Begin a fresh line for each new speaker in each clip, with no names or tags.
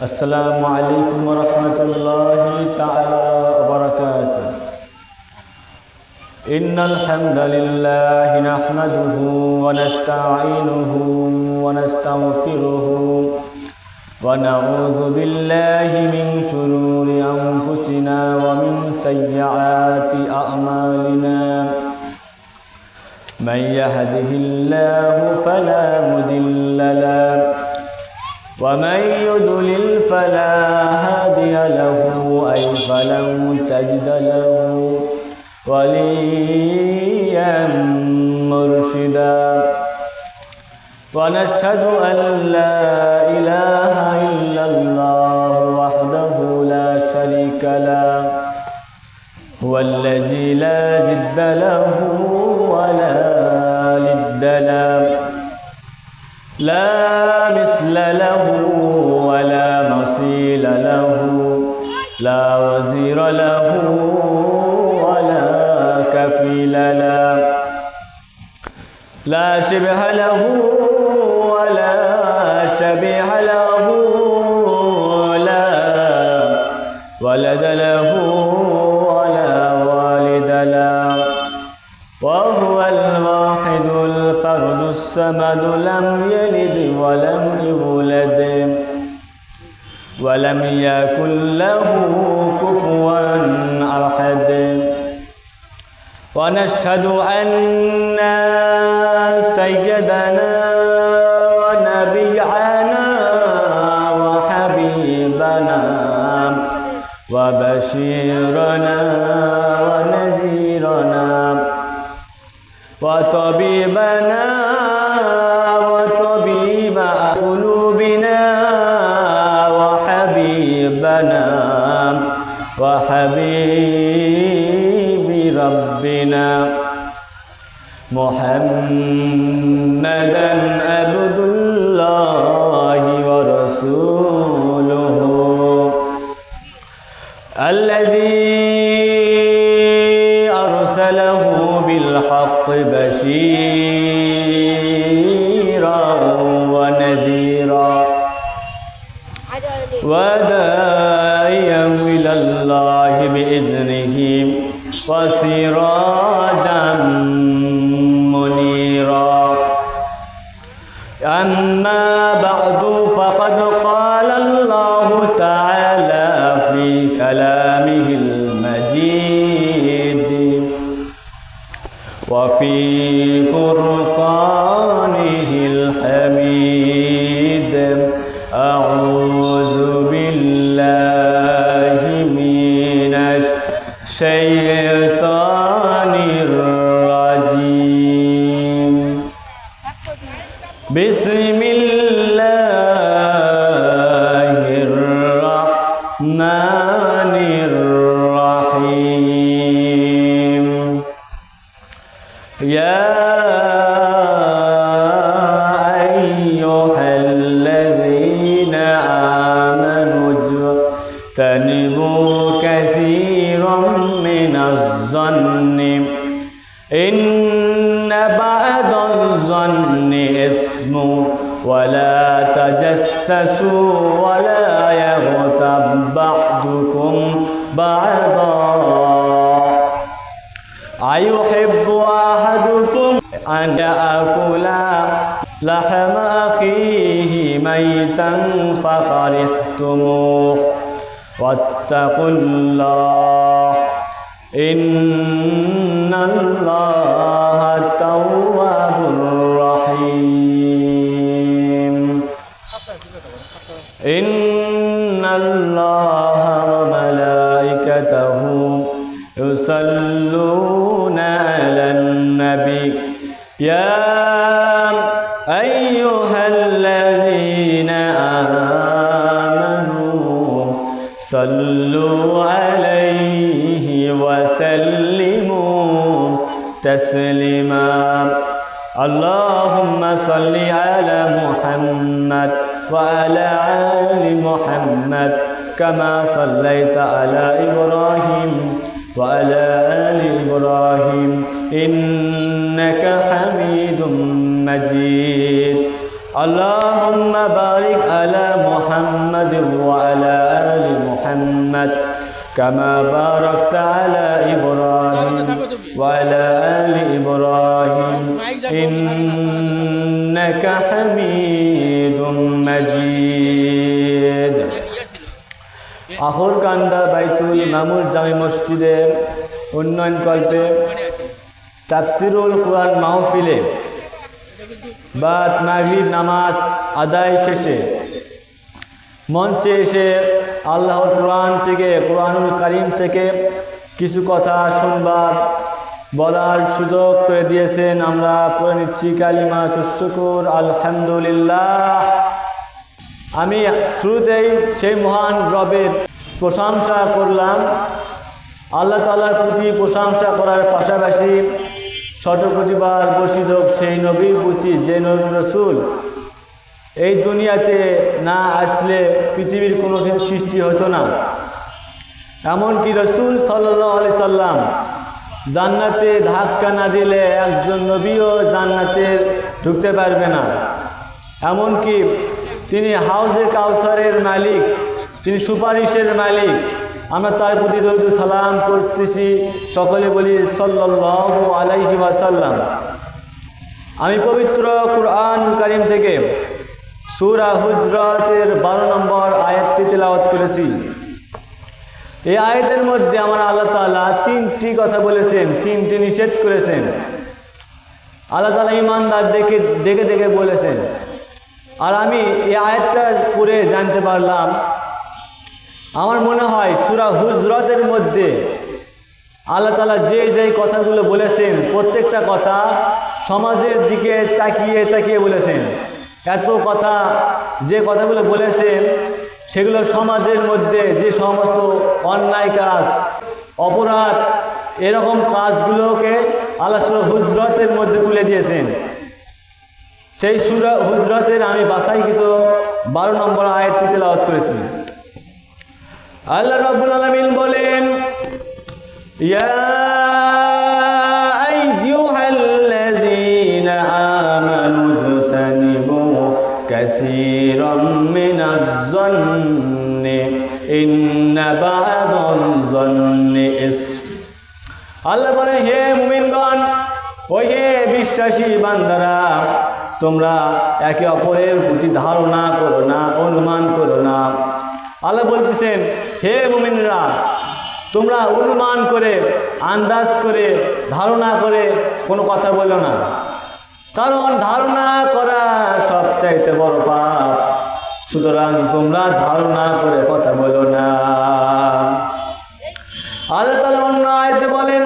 السلام عليكم ورحمة الله تعالى وبركاته. إن الحمد لله نحمده ونستعينه ونستغفره ونعوذ بالله من شرور أنفسنا ومن سيئات أعمالنا. من يهده الله فلا مضل له ومن يضلل فلا هادي له أي فلن تجد له وليا مرشدا. ونشهد أن لا إله إلا الله وحده لا شريك له هو الذي لا جد له ولا ند له لا مثل له ولا مثيل له لا وزير له ولا كفيل له لا شبه له ولا شبيه له لا ولد له ولا والد له وهو الواحد الفرد الصمد لم يلد ولم يولد ولم يكن له كفوا أحد. ونشهد أن سيدنا ونبينا وحبيبنا وبشيرنا ونذيرنا وطبيبنا وطبيب قلوبنا وحبيبنا وحبيب ربنا محمدا عبد الله ورسوله الذي أرسله بالحق بشيرا ونذيرا وداعيا إلى الله بإذنه وسراجا منيرا. أما بعد فقد قال الله تعالى في كلامه المجيد وفي فرقانه الحميد أعوذ بالله من الشيطان الرجيم. بسم الله الرحمن الرحيم. يا أيها الذين آمنوا اجتنبوا كثيرا من الظن إن بعض الظن إثم ولا تجسسوا ولا يغتب بعضكم بعضا أيحب أحدكم أن يأكل لحم أخيه ميتا فكرهتموه واتقوا الله إن الله تواب رحيم. إن الله وملائكته يصلون على النبي يا أيها الذين آمنوا صلوا عليه وسلموا تسليما. اللهم صل على محمد وعلى آل محمد كما صليت على إبراهيم وعلى آل إبراهيم إنك حميد مجيد. اللهم আল্লাহুম্মা বারিক আলা মুহাম্মাদিন ওয়া আলা আলি মুহাম্মাদ কামা বারাকতা আলা ইব্রাহিম ওয়া আলা আলি ইব্রাহিম ইন্নাকা হামিদুম মাজিদ। আখরকান্দা বাইতুল মামুর জামে মসজিদের উন্নয়ন কল্পে তাফসিরুল কোরআন মাহফিলে বাদ মাগরিব নামাজ আদায় শেষে মঞ্চে এসে আল্লাহর কোরআন থেকে, কোরআনুল কারীম থেকে কিছু কথা শুনবার বলার সুযোগ করে দিয়েছেন। আমরা পড়ে নিচ্ছি কালিমাতুশ শুকর আলহামদুলিল্লাহ। আমি শুরুতেই সেই মহান রবের প্রশংসা করলাম। আল্লাহ তাআলার প্রতি প্রশংসা করার পাশাপাশি শতকোটিবার বর্ষিত সেই নবীর প্রতি, যে রসুল এই দুনিয়াতে না আসলে পৃথিবীর কোনো কিছু সৃষ্টি হতো না। এমনকি রসুল সাল্লাল্লাহু আলাইহি সাল্লাম জান্নাতে ধাক্কা না দিলে একজন নবীও জান্নাতে ঢুকতে পারবে না। এমনকি তিনি হাউজে কাউসারের মালিক, তিনি সুপারিশের মালিক। আমরা তার প্রতি দরুদ সালাম করতেছি, সকলে বলি সাল্লাল্লাহু আলাইহি ওয়াসাল্লাম। আমি পবিত্র কুরআনুল কারীম থেকে সূরা হুজরাতের 12 নম্বর আয়াতটি তেলাওয়াত করেছি। এই আয়াতের মধ্যে আমার আল্লাহ তাআলা তিনটি কথা বলেছেন, তিনটি নিষেধ করেছেন। আল্লাহ তাআলা ঈমানদার দেখে দেখে বলেছেন। আর আমি এই আয়াতটা পড়ে জানতে পারলাম, আমার মনে হয় সূরা হুজরাতের মধ্যে আল্লাহ তাআলা যে কথাগুলো বলেছেন প্রত্যেকটা কথা সমাজের দিকে তাকিয়ে তাকিয়ে বলেছেন। এত কথা, যে কথাগুলো বলেছেন সেগুলো সমাজের মধ্যে যে সমস্ত অন্যায় কাজ, অপরাধ, এরকম কাজগুলোকে আল্লাহ সূরা হুজরাতের মধ্যে তুলে দিয়েছেন। সেই সূরা হুজরাতের আমি বাছাইকৃত 12 নম্বর আয়াতটি তেলাওয়াত করেছি। আল্লাহ রাব্বুল আলামিন বলেন, ইয়া আইয়ুহাল্লাযীনা আমানু জতানিবু কাসীরাম মিনাজ-যন্নি ইন্না বা'দাল-যন্নি ইসম। আল্লাহ বলেন, হে মুমিনগণ, ও হে বিশ্বাসী বান্দারা, তোমরা একে অপরের প্রতি ধারণা করো না, অনুমান করো না। আল্লাহ বলতেছেন, হে মুমিনরা, তোমরা অনুমান করে, আন্দাজ করে, ধারণা করে কোনো কথা বলো না, কারণ ধারণা করা সবচাইতে বড় পাপ। সুতরাং তোমরা ধারণা করে কথা বলো না। আল্লাহ তাআলা অন্য আয়াতে বলেন,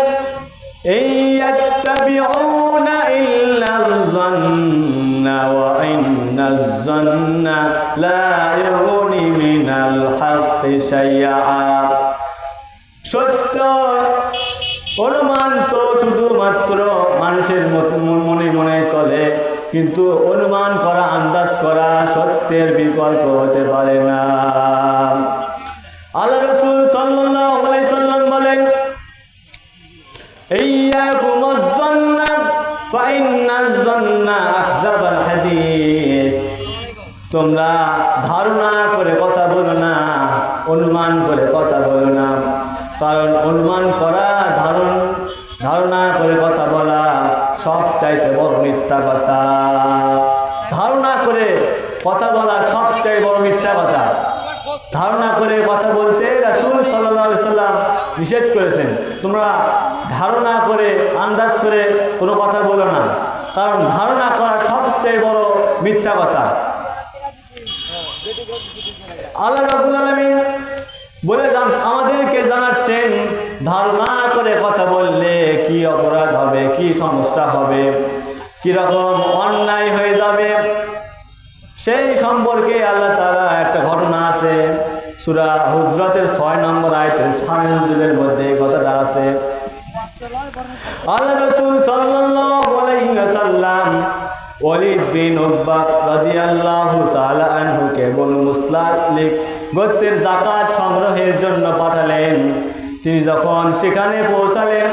ইয়াত্তাবিউনা ইল্লায-যন্না ওয়া ইন্নায-যন্না লা ইউগনি মিনাল হাক্কি শাইআ। সত্য অনুমান তো শুধুমাত্র মানুষের মনে মনে চলে, কিন্তু অনুমান করা, আন্দাজ করা সত্যের বিকল্প হতে পারে না। আল্লাহ রাসূল সাল্লাল্লাহু আলাইহি সাল্লাম বলেন, ইয়াকুমুয-যন্না ফা ইন্নায-যন্না আযযাবাল হাদিস। তোমরা ধারণা করে কথা বলো না, অনুমান করে কথা বলো না, কারণ অনুমান করা, ধারণা করে কথা বলা সবচাইতে বড় মিথ্যা কথা। ধারণা করে কথা বলা সবচাইতে বড় মিথ্যা কথা। ধারণা করে কথা বলতে রাসূল সাল্লাল্লাহু আলাইহি সাল্লাম নিষেধ করেছেন। তোমরা ধারণা করে, আন্দাজ করে কোনো কথা বলো না, কারণ ধারণা করা সবচেয়ে বড় মিথ্যা কথা। আল্লাহ রাব্বুল আলামিন বলে আমাদেরকে জানাচ্ছেন, ধারণা করে কথা বললে কি অপরাধ হবে, কি সমস্যা হবে, কীরকম অন্যায় হয়ে যাবে, সেই সম্পর্কে আল্লাহ তাআলা একটা ঘটনা আছে। সূরা হুজরাতের 6 নম্বর আয়াতের শানে নুজুলের মধ্যে কথাটা আছে। আল্লাহ রাসূল সাল্লাল্লাহু আলাইহি ওয়াসাল্লাম ওয়ালিদ বিন উকবা রাদিয়াল্লাহু তাআলা আনহুকে বনু মুসতালিক গোত্রের যাকাত সংগ্রহের জন্য পাঠালেন। তিনি যখন সেখানে পৌঁছালেন,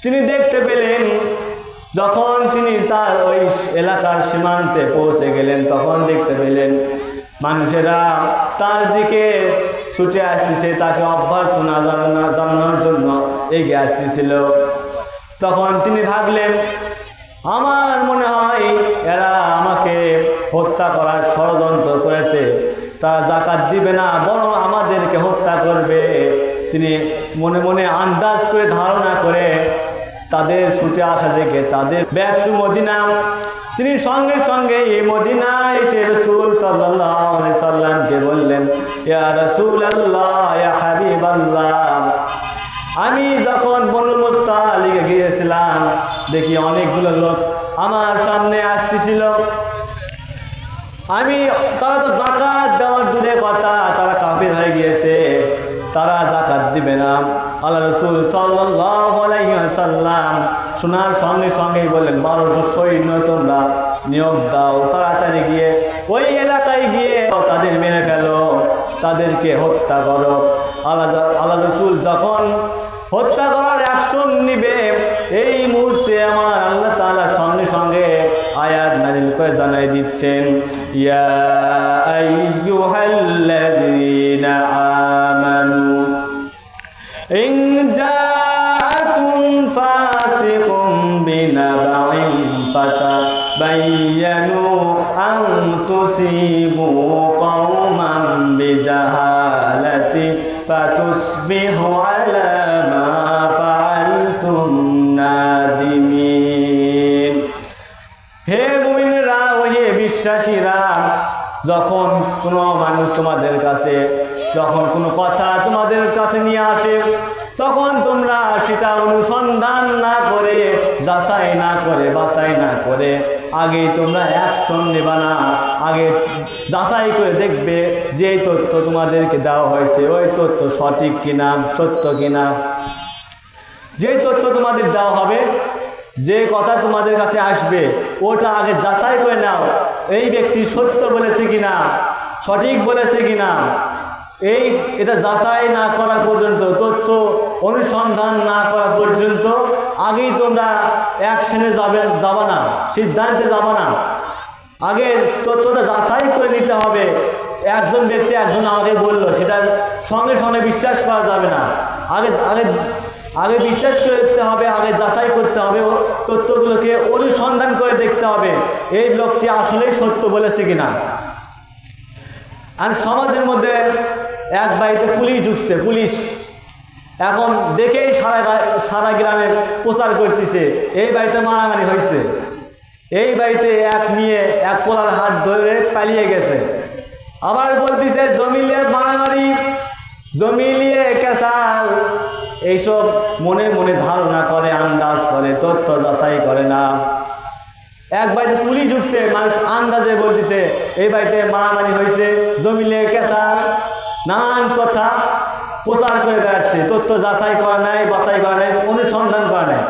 তিনি দেখতে পেলেন যখন তিনি তার ওই এলাকার সীমান্তে পৌঁছে গেলেন তখন দেখতে পেলেন মানুষেরা তার দিকে ছুটে আসতেছে, তাকে অভ্যর্থনা জানানোর জন্য এগিয়ে আসতেছিল। তখন তিনি ভাবলেন, আমার মনে হয় এরা আমাকে হত্যা করার ষড়যন্ত্র করেছে, তারা জাকাত দিবে না বরং আমাদেরকে হত্যা করবে। তিনি মনে মনে আন্দাজ করে ধারণা করে তাদের ছুটে আসা দেখে তাদের ব্যাক টু মদিনা তিনি সঙ্গে সঙ্গে এই মদিনায় এসে রাসূল সাল্লাল্লাহু আলাইহি সাল্লামকে বললেন, ইয়া রাসূলুল্লাহ, ইয়া হাবিবাল্লাহ, আমি যখন বনু মুস্তালিকে গিয়েছিলাম দেখি অনেকগুলো লোক আমার সামনে আসতেছিল। তারা তো জাকাত দেওয়ার দূরে কথা, তারা কাফির হয়ে গিয়েছে, তারা জাকাত দিবে না। আল্লাহ রাসূল সাল্লাল্লাহু আলাইহি ওয়াসাল্লাম শোনার সঙ্গে সঙ্গেই বললেন, 1200 সৈন্য তোমরা নিয়োগ দাও, তাড়াতাড়ি গিয়ে ওই এলাকায় গিয়ে তাদের মেরে ফেলো, তাদেরকে হত্যা করো। আল্লাহ রাসূল যখন হত্যা করার অ্যাকশন নিবে এই মুহূর্তে আমার আল্লাহ তাআলা সঙ্গে সঙ্গে আয়াত নাযিল করে জানাই দিচ্ছেন, ইয়া আইয়ুহাল্লাযীনা আমানু ইন জাআকুম ফাসিকুম বিনাবাইন ফাতাবায়ানু আন তুসিবু কওমান বিজাহালাতি ফাতুসবিহু আলা মা ফাআলতুম নাদিমিন। হে মুমিনরা ও হে বিশ্বাসীরা, যখন কোনো মানুষ তোমাদের কাছে যখন কোনো কথা তোমাদের কাছে নিয়ে আসে তখন তোমরা সেটা অনুসন্ধান না করে, যাচাই না করে, বাছাই না করে আগে তোমরা অ্যাকশন নেবা না। আগে যাচাই করে দেখবে যে তথ্য তোমাদেরকে দেওয়া হয়েছে ওই তথ্য সঠিক কিনা, সত্য কিনা। যে তথ্য তোমাদের দেওয়া হবে, যে কথা তোমাদের কাছে আসবে ওটা আগে যাচাই করে নাও, এই ব্যক্তি সত্য বলেছে কিনা, সঠিক বলেছে কিনা। এটা যাচাই না করা পর্যন্ত, তথ্য অনুসন্ধান না করা পর্যন্ত আগেই তোমরা অ্যাকশনে যাবা না, সিদ্ধান্তে যাবা না। আগে তথ্যটা যাচাই করে নিতে হবে। একজন ব্যক্তি একজন আমাকে বলল, সেটার সঙ্গে সঙ্গে বিশ্বাস করা যাবে না। আগে বিশ্বাস করতে হবে, আগে যাচাই করতে হবে, তথ্যগুলোকে অনুসন্ধান করে দেখতে হবে এই লোকটি আসলেই সত্য বলেছে কিনা। আর সমাজের মধ্যে এক বাড়িতে পুলিশ ঢুকছে, পুলিশ এখন দেখেই সারা গ্রামে প্রচার করতেছে এই বাড়িতে মারামারি হয়েছে, এই বাড়িতে এক মেয়ে এক পোলার হাত ধরে পালিয়ে গেছে। আবার বলতেছে জমি নিয়ে মারামারি, জমি নিয়ে কেসাল। এইসব মনে মনে ধারণা করে, আন্দাজ করে, তথ্য যাচাই করে না। এক বাড়িতে পুলিশ ঢুকছে, মানুষ আন্দাজে বলতেছে এই বাড়িতে মারামারি হয়েছে, জমি নিয়ে কেসাল, নানান কথা প্রচার করে বেড়াচ্ছে। তথ্য যাচাই করা নাই, বাছাই করা নাই, অনুসন্ধান করা নাই।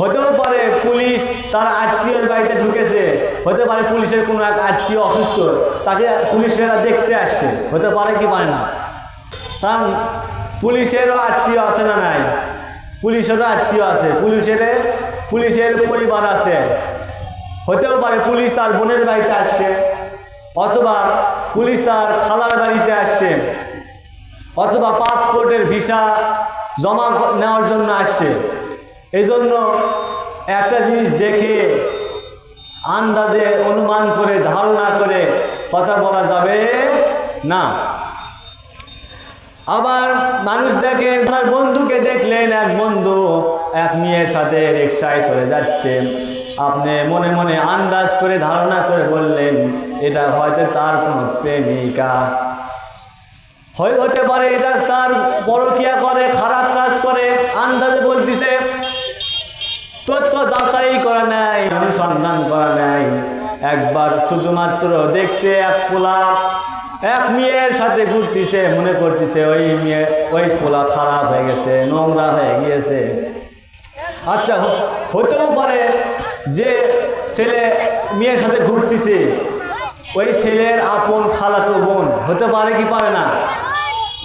হতেও পারে পুলিশ তার আত্মীয়ের বাড়িতে ঢুকেছে, হতে পারে পুলিশের কোনো এক আত্মীয় অসুস্থ, তাকে পুলিশেরা দেখতে আসছে, হতে পারে কি পারে না। কারণ পুলিশেরও আত্মীয় আছে না নাই, পুলিশেরও আত্মীয় আছে, পুলিশের পরিবার আছে। হতেও পারে পুলিশ তার বোনের বাড়িতে আসছে, অথবা পুলিশ তার খালার বাড়িতে আসছে, অথবা পাসপোর্টের ভিসা জমা নেওয়ার জন্য আসছে। এই জন্য একটা জিনিস দেখে আন্দাজে অনুমান করে ধারণা করে কথা বলা যাবে না। আবার মানুষ দেখে, তার বন্ধুকে দেখলেন, এক বন্ধু এক মেয়ের সাথে রিকশায় চলে যাচ্ছে, আপনি মনে মনে আন্দাজ করে ধারণা করে বললেন এটা হয়তো তার কোনো প্রেমিকা, হতে পারে এটা তার পরকীয়া করে, খারাপ কাজ করে, আন্দাজে বলতেছে। তথ্য যাচাই করা নাই, অনুসন্ধান করা নাই। একবার শুধুমাত্র দেখছে এক পোলা এক মেয়ের সাথে ঘুরতেছে, মনে করতেছে ওই পোলা খারাপ হয়ে গেছে, নোংরা হয়ে গিয়েছে। আচ্ছা, হতেও পারে যে ছেলে মেয়ের সাথে ঘুরতেছে ওই ছেলের আপন খালাতো বোন, হতে পারে কি পারে না।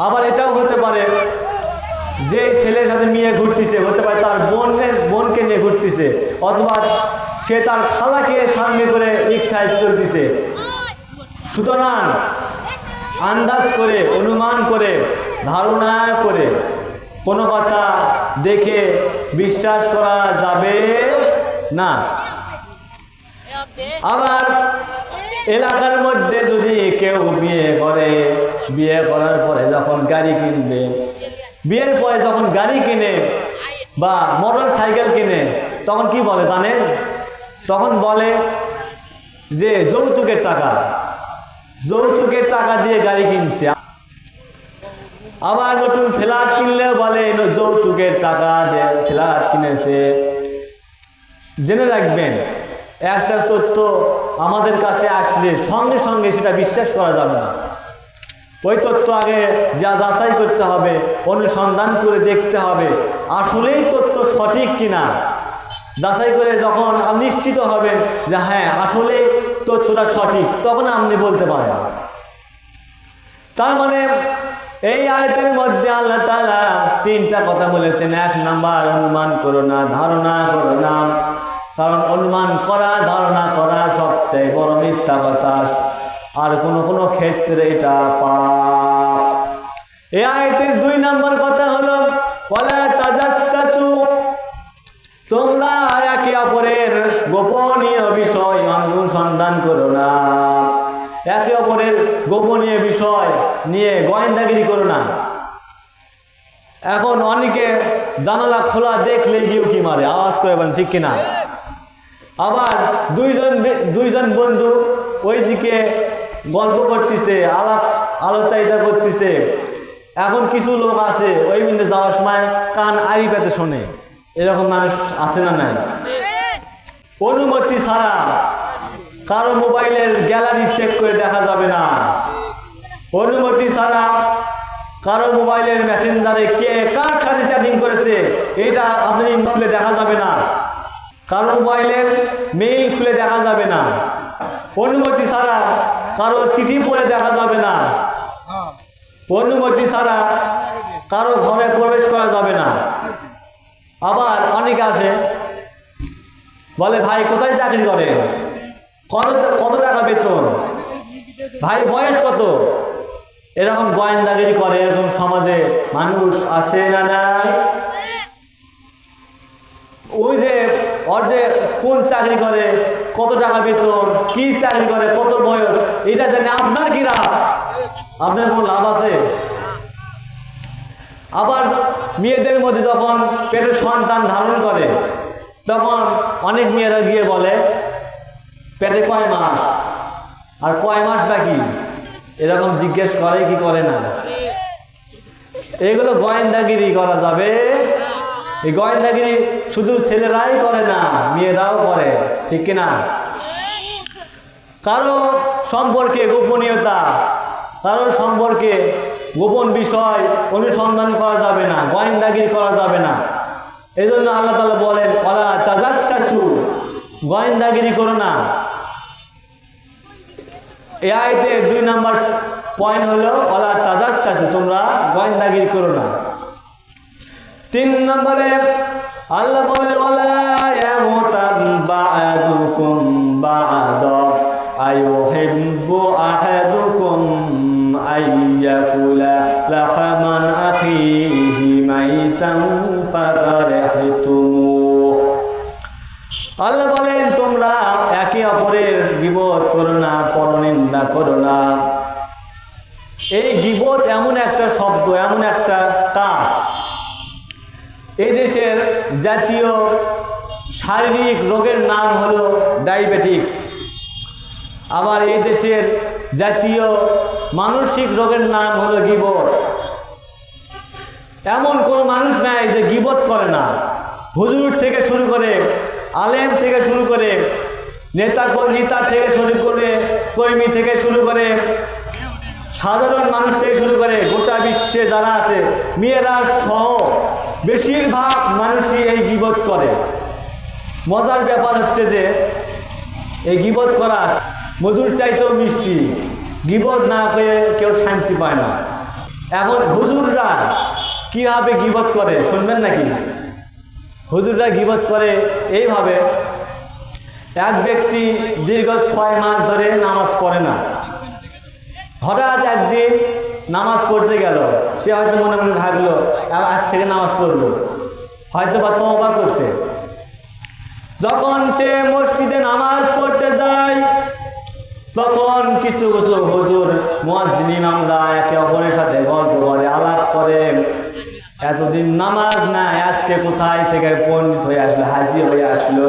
আবার এটাও হতে পারে যে ছেলের সাথে মেয়ে ঘুরতেছে, হতে পারে তার বোনকে নিয়ে ঘুরতেছে, অথবা সে তার খালাকে সঙ্গে করে রিক্সায় চলতেছে। সুতরাং আন্দাজ করে, অনুমান করে, ধারণা করে কোনো কথা দেখে বিশ্বাস করা যাবে না। আবার এলাকার মধ্যে যদি কেউ বিয়ে করে, বিয়ে করার পরে যখন গাড়ি কিনবে, বিয়ের পরে যখন গাড়ি কিনে বা মোটর সাইকেল কিনে, তখন কি বলে জানেন? তখন বলে যে যৌতুকের টাকা, যৌতুকের টাকা দিয়ে গাড়ি কিনছে। আবার নতুন ফ্ল্যাট কিনলেও বলে যৌতুকের টাকা দিয়ে ফ্ল্যাট কিনেছে। জেনে রাখবেন, একটা তথ্য আমাদের কাছে আসলে সঙ্গে সঙ্গে সেটা বিশ্বাস করা যাবে না। ওই তথ্য আগে যা যাচাই করতে হবে, অনুসন্ধান করে দেখতে হবে আসলেই তথ্য সঠিক কিনা। যাচাই করে যখন আপনি নিশ্চিত হবেন যে হ্যাঁ আসলে তথ্যটা সঠিক, তখন আপনি বলতে পারেন। তার মানে এই আয়াতের মধ্যে আল্লাহ তাআলা তিনটা কথা বলেছেন। 1 নাম্বার, অনুমান করো না, ধারণা করো না। কারণ অনুমান করা, ধারণা করা সবচেয়ে বড় মিথ্যা কথা, আর কোনো ক্ষেত্রে এটা পাপ। এই আয়াতের 2 নম্বর কথা হলো ওয়ালা তাজাসসু, তোমরা একে অপরের গোপনীয় বিষয় অনুসন্ধান করো না, একে অপরের গোপনীয় বিষয় নিয়ে গোয়েন্দাগিরি করো না। এখন অনেকে জানালা খোলা দেখলে গিয়ে কি মারে, আওয়াজ করে বলেন ঠিক কিনা। আবার দুইজন বন্ধু ওইদিকে গল্প করতেছে, আলোচনা করতেছে। এখন কিছু লোক আছে ওই মিনিটে যাওয়ার সময় কান আড়ি পেতে শোনে, এরকম মানুষ আছে না নাই? অনুমতি ছাড়া কারো মোবাইলের গ্যালারি চেক করে দেখা যাবে না। অনুমতি ছাড়া কারো মোবাইলের মেসেঞ্জারে কে কার সাথে চ্যাটিং করেছে এটা আপনি খুলে দেখা যাবে না। কারো মোবাইলের মেইল খুলে দেখা যাবে না। অনুমতি ছাড়া কারো চিঠি পড়ে দেখা যাবে না। অনুমতি ছাড়া কারো ঘরে প্রবেশ করা যাবে না। আবার অনেকে আছে বলে ভাই কোথায় চাকরি করেন, কত টাকা বেতন, ভাই বয়স কত, এরকম গোয়েন্দাগিরি করে। এরকম সমাজে মানুষ আছে না নাই? ওই যে ওর যে কোন চাকরি করে, কত টাকা বেতন, কি চাকরি করে, কত বয়স, এটা জানে আপনার কি লাভ? আপনার কোনো লাভ আছে? আবার মেয়েদের মধ্যে যখন পেটের সন্তান ধারণ করে, তখন অনেক মেয়েরা গিয়ে বলে পেটে কয় মাস আর কয় মাস বাকি, এরকম জিজ্ঞেস করে কি করে না? এগুলো গোয়েন্দাগিরি করা যাবে? এই গোয়েন্দাগিরি শুধু ছেলেরাই করে না, মেয়েরাও করে, ঠিক কিনা? কারো সম্পর্কে গোপনীয়তা, কারো সম্পর্কে গোপন বিষয় অনুসন্ধান করা যাবে না, গোয়েন্দাগিরি করা যাবে না। এই জন্য আল্লাহ তাআলা বলেন ওয়ালা তাজাসসু, গোয়েন্দাগিরি করো না। এই আয়াতের 2 নম্বর পয়েন্ট হলো ওয়ালা তাজাসসু, তোমরা গোয়েন্দাগিরি করো না। 3 নম্বরে আল্লাহ বলেন ওয়ালা ইয়ামুতান বা'দুকুম বা'দা আইয়ুহিব্বু আহাদুকুম আইয়াকুলা লাহমান আখিহি মাইতান ফাকারহিতুমু। আল্লাহ বলেন তোমরা একে অপরের গীবত করো না, পরনিন্দা করো না। এই গীবত এমন একটা শব্দ, এমন একটা কাজ, এই দেশের জাতীয় শারীরিক রোগের নাম হলো ডায়াবেটিক্স। আবার এই দেশের জাতীয় মানসিক রোগের নাম হলো গীবত। এমন কোনো মানুষ নাই যে গীবত করে না। হুজুর থেকে শুরু করে, আলেম থেকে শুরু করে, নেতা থেকে শুরু করে, কর্মী থেকে শুরু করে, সাধারণ মানুষ থেকে শুরু করে গোটা বিশ্বে যারা আছে মেয়েরা সহ বেশিরভাগ মানুষই এই গীবত করে। মজার ব্যাপার হচ্ছে যে এই গীবত করা মধুর চাইতেও মিষ্টি। গীবত না করে কেউ শান্তি পায় না। এখন হুজুররা কীভাবে গীবত করে শুনবেন নাকি? হুজুররা গীবত করে এইভাবে, এক ব্যক্তি দীর্ঘ 6 মাস ধরে নামাজ পড়ে না, হঠাৎ একদিন নামাজ পড়তে গেল। সে হয়তো মনে মনে ভাবলো আজ থেকে নামাজ পড়লো, হয়তো বা তওবা করছে। যখন সে মসজিদে নামাজ পড়তে যায় তখন কিছু কিছু হুজুর মুয়াজ্জিন ইমামরা একে অপরের সাথে গল্প করে, আলাপ করে। এতদিন নামাজ নাই, আজকে কোথায় থেকে পণ্ডিত হয়ে আসলো, হাজি হয়ে আসলো,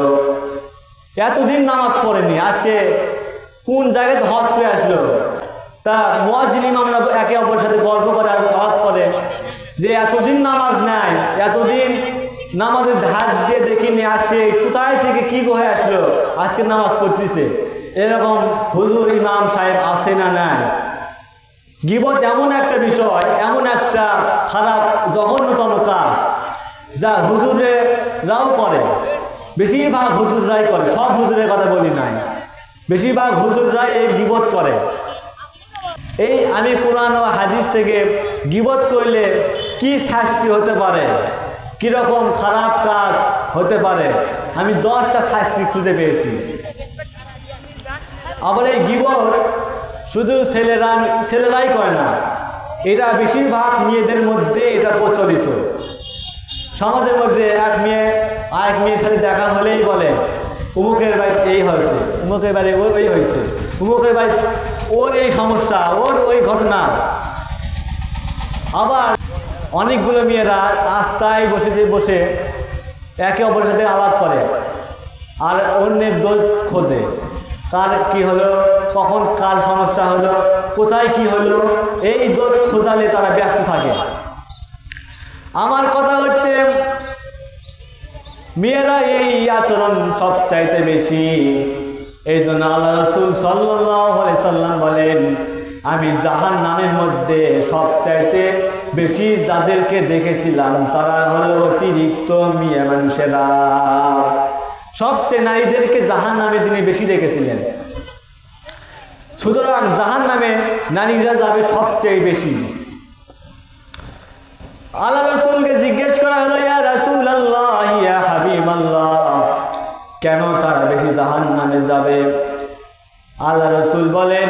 এতদিন নামাজ পড়েনি, আজকে কোন জায়গায় হজ করে আসলো। তা মুয়াজ্জিন ইমামরা একে অপরের সাথে গল্প করে আর আলাপ করে যে এতদিন নামাজ নাই, এতদিন নামাজের ধার দিয়ে দেখিনি, আজকে কোথায় থেকে কি হয়ে আসলো, আজকে নামাজ পড়তেছে। এরকম হুজুর ইমাম সাহেব আছে না নাই? গীবত এমন একটা বিষয়, এমন একটা খারাপ জঘন্যতম কাজ যা হুজুরেরাও করে, বেশিরভাগ হুজুররাই করে, সব হুজুরের কথা বলি নাই, বেশিরভাগ হুজুররাই এই গীবত করে। এই আমি কোরআন ও হাদিস থেকে গীবত করলে কি শাস্তি হতে পারে, কীরকম খারাপ কাজ হতে পারে, আমি 10টা শাস্তি খুঁজে পেয়েছি। আবার এই গীবত শুধু ছেলেরাই করে না, এটা বেশিরভাগ মেয়েদের মধ্যে এটা প্রচলিত। সমাজের মধ্যে এক মেয়ে আরেক মেয়ের সাথে দেখা হলেই বলে অমুকের বাড়িতে এই হয়েছে, অমুকের বাড়ি ওই হয়েছে, অমুকের বাড়ি ওর এই সমস্যা, ওর ওই ঘটনা। আবার অনেকগুলো মেয়েরা রাস্তায় বসে একে অপরের সাথে আলাপ করে আর অন্যের দোষ খোঁজে, কার কি হলো, কখন কার সমস্যা হলো, কোথায় কি হলো, এই দোষ খোঁজালে তারা ব্যস্ত থাকে। আমার কথা হচ্ছে মেয়েরা এই আচরণ সবচাইতে বেশি। এই জন্য আল্লাহ রাসূল সাল্লাল্লাহু আলাইহি সাল্লাম বলেন, আমি জাহান্নামের মধ্যে সবচাইতে বেশি যাদেরকে দেখেছিলাম তারা হলো অতিরিক্ত মেয়ে মানুষেরা। সবচেয়ে নারীদেরকে জাহান্নামে তিনি বেশি দেখেছিলেন। সুতরাং জাহান্নামে নারীরা যাবে সবচেয়ে বেশি। আল্লাহ রাসূলকে জিজ্ঞেস করা হলো, ইয়া রাসূলুল্লাহ, ইয়া হাবিবাল্লাহ, কেন তারা বেশি জাহান্নামে যাবে? আল্লাহ রাসূল বলেন,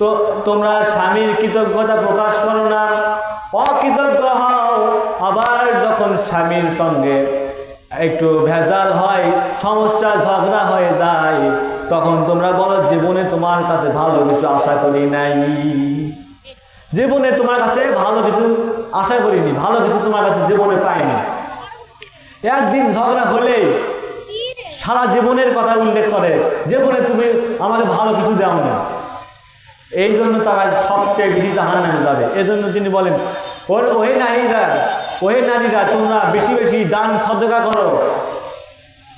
তো তোমরা স্বামীর কৃতজ্ঞতা প্রকাশ করো না, অকৃতজ্ঞ হও। আবার যখন স্বামীর সঙ্গে একটু ভেজাল হয়, সমস্যা ঝগড়া হয়ে যায়, তখন তোমরা বলো জীবনে তোমার কাছে ভালো কিছু আশা করি নাই, জীবনে তোমার কাছে ভালো কিছু আশা করিনি, ভালো কিছু তোমার কাছে জীবনে পাইনি। একদিন ঝগড়া হলেই সারা জীবনের কথা উল্লেখ করে, জীবনে তুমি আমাকে ভালো কিছু দাও না। এই জন্য তারা সবচেয়ে বেশি জাহান্নামে যাবে। এজন্য তিনি বলেন, ওহে নারীরা, তোমরা বেশি বেশি দান সদকা করো,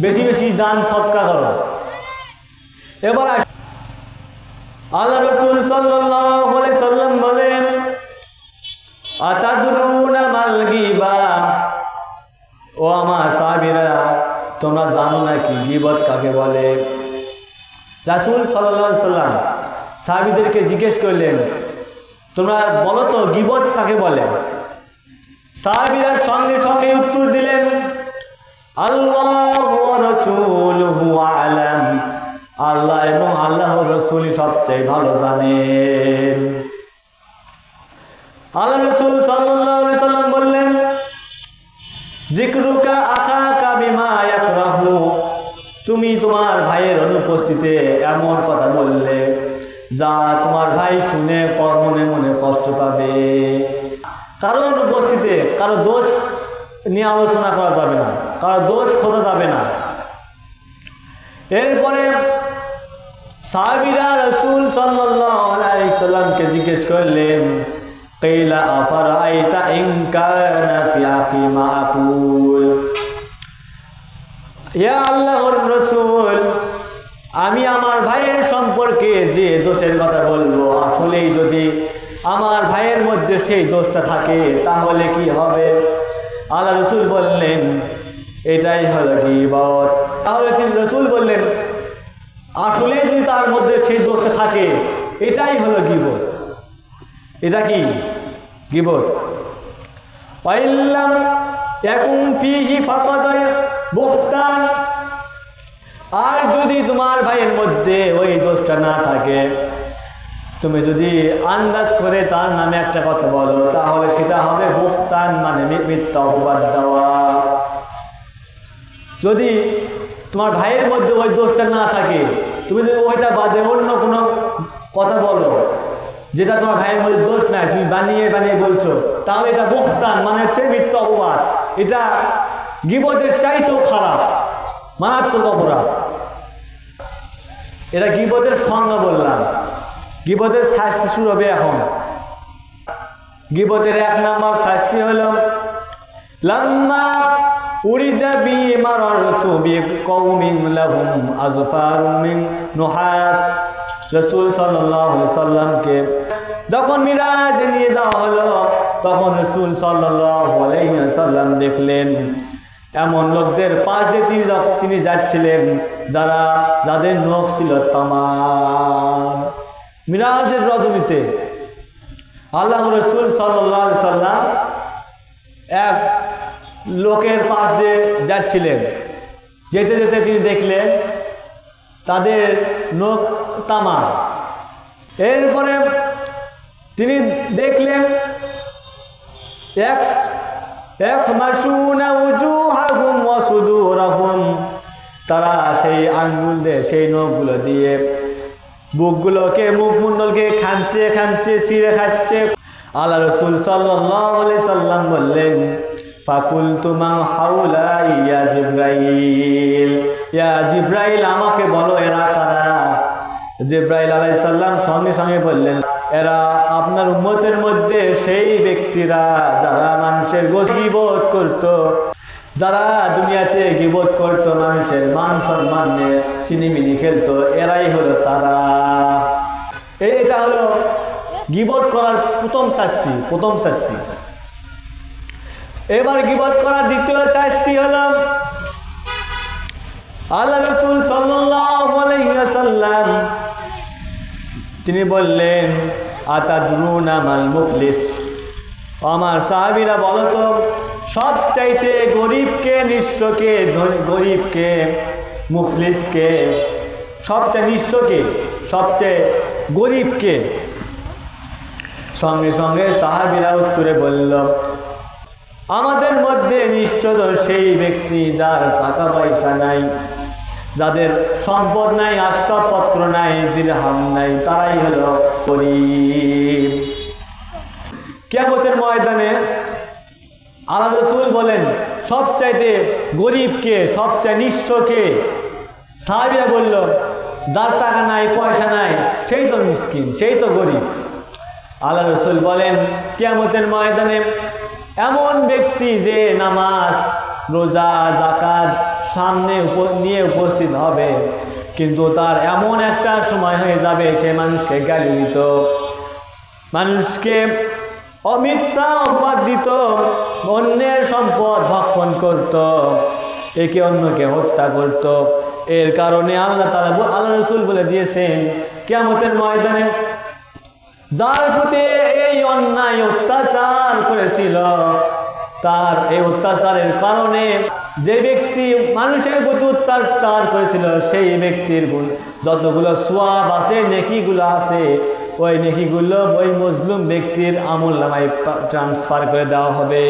বেশি বেশি দান সদকা করো। এবার আল্লাহ রাসূল সাল্লাল্লাহু আলাইহি সাল্লাম বলেন, আতাদরুনা মাল গীবা, ও আমার সাহাবীরা, তোমরা জানো নাকি গীবত কাকে বলে? রাসূল সাল্লাল্লাহু আলাইহি সাল্লাম সাহাবীদেরকে জিজ্ঞেস করলেন, তোমরা বলো তো গীবত কাকে বলে? সাহাবীরা সঙ্গে সঙ্গে উত্তর দিলেন, আল্লাহু ওয়া রাসূলুহু আ'লাম, আল্লাহ এবং আল্লাহর রাসূলই সবচেয়ে ভালো জানেন। আল্লাহ রাসূল সাল্লাল্লাহু আলাইহি সাল্লাম বললেন, যিকরুকা আখাকা বিমা ইয়াকরাহু, তুমি তোমার ভাইয়ের অনুপস্থিতিতে এমন কথা বললে যা তোমার ভাই শুনে মনে মনে কষ্ট পাবে। কারো অনুপস্থিতিতে কারো দোষ নিয়ে আলোচনা করা যাবে না, কারো দোষ খোঁজা যাবে না। এরপরে সাহাবীরা রাসূল সাল্লাল্লাহু আলাইহি সাল্লামকে জিজ্ঞেস করলেন, কিলা আফারাইতা ইন কানা ফি আখি মা আকুল, ইয়া আল্লাহর রাসূল, আমি আমার ভাইয়ের সম্পর্কে যে দোষের কথা বলবো, আসলেই যদি আমার ভাইয়ের মধ্যে সেই দোষটা থাকে তাহলে কি হবে? আল্লাহ রাসূল বললেন, এটাই হলো গীবত। তাহলে তিনি রাসূল বললেন, আসলে যদি তার মধ্যে সেই দোষটা থাকে এটাই হলো গীবত। এটা কি গীবত? ওয়াইল্লাম ইয়াকুম ফীহি ফাকাদ বুহতান, আর যদি তোমার ভাইয়ের মধ্যে ওই দোষটা না থাকে, তুমি যদি আন্দাজ করে তার নামে একটা কথা বলো, তাহলে সেটা হবে বুহতান, মানে মিথ্যা অপবাদ দেওয়া। যদি তোমার ভাইয়ের মধ্যে ওই দোষটা না থাকে, তুমি যদি ওইটা বাদে অন্য কোনো কথা বলো যেটা তোমার ভাইয়ের মধ্যে দোষ নাই, তুমি বানিয়ে বানিয়ে বলছো, তাহলে এটা বুহতান, মানে হচ্ছে মিথ্যা অপবাদ। এটা গীবতের চাইতেও খারাপ, মারাত্মক অপরাধ। এটা গীবতের সংজ্ঞা বললাম। গীবতের শাস্তি শুরু হবে এখন। গীবতের 1 নম্বর শাস্তি হলো লাম্মা উরিজা বি মারারতু বিকওমিন লাহুম আযফারুম মিন নুহাস। রাসূল সাল্লাল্লাহু আলাইহি সাল্লামকে যখন মিরাজে নিয়ে যাওয়া হলো, তখন রাসূল সাল্লাল্লাহু আলাইহি সাল্লাম দেখলেন এমন লোকদের পাশ দিয়ে তিনি যাচ্ছিলেন যাদের নখ ছিল তামার। মিরাজের রজনীতে আল্লাহ রাসূল সাল্লাল্লাহু আলাইহি সাল্লাম এক লোকের পাশ দিয়ে যাচ্ছিলেন। যেতে যেতে তিনি দেখলেন তাদের নখ তামার। এরপরে তিনি দেখলেন তারা সেই আঙ্গুল দিয়ে, সেই নখগুলো দিয়ে বুকগুলোকে, মুখমণ্ডলকে খামচে খামচে ছিঁড়ে খাচ্ছে। আল্লাহ রাসূল সাল্লাল্লাহু আলাইহি সাল্লাম বললেন ফাকুলতু মান হাওলা ইয়া জিবরাইল, ইয়া জিবরাইল, আমাকে বলো এরা কারা। জিবরাইল আলাইহিস সালাম সঙ্গে সঙ্গে বললেন এরা আপনার উম্মতের মধ্যে সেই ব্যক্তিরা যারা মানুষের গীবত করত, যারা দুনিয়াতে গীবত করত, মানুষের মান সম্মান নিয়ে ছিনিমিনি খেলতো, এরাই হলো তারা। এটা হলো গীবত করার প্রথম শাস্তি। এবার গীবত করার দ্বিতীয় শাস্তি হলো আল্লাহ রাসূল সাল্লাল্লাহু আলাইহি ওয়াসাল্লাম তিনি বললেন আতাদরুনা মাল মুফলিস। আমার সাহাবীরা বলো তো সবচাইতে গরিবকে, নিঃস্বকে, গরিবকে, মুফলিসকে, সবচেয়ে নিঃস্বকে, সবচেয়ে গরিবকে? সঙ্গে সঙ্গে সাহাবীরা উত্তরে বলল আমাদের মধ্যে নিশ্চয় সেই ব্যক্তি যার টাকা পয়সা নাই, যাদের সম্পদ নাই, আসবাবপত্র নাই, দিরহাম নাই, তারাই হলো গরিব। কিয়ামতের ময়দানে আল্লাহ রাসূল বলেন সবচাইতে গরিবকে, সবচেয়ে নিঃস্বকে? সাহাবীরা বলল যার টাকা নাই, পয়সা নাই, সেই তো মিসকিন, সেই তো গরিব। আল্লাহ রাসূল বলেন কিয়ামতের ময়দানে এমন ব্যক্তি যে নামাজ, রোজা, যাকাত সামনে নিয়ে উপস্থিত হবে, কিন্তু তার এমন একটা সময় হয়ে যাবে সে মানুষকে গালি দিত, মানুষকে মিথ্যা অপবাদ দিত, অন্যের সম্পদ ভক্ষণ করত, একে অন্যকে হত্যা করত। এর কারণে আল্লাহ রাসূল বলে দিয়েছেন কিয়ামতের ময়দানে যার প্রতি এই অন্যায় অত্যাচার করেছিল, তার এই অত্যাচারের কারণে যে ব্যক্তি মানুষের প্রতি অত্যাচার করেছিল সেই ব্যক্তির যতগুলো সওয়াব আছে, নেকিগুলো আছে, ওই নেকিগুলো ওই মজলুম ব্যক্তির আমলনামায় ট্রান্সফার করে দেওয়া হবে।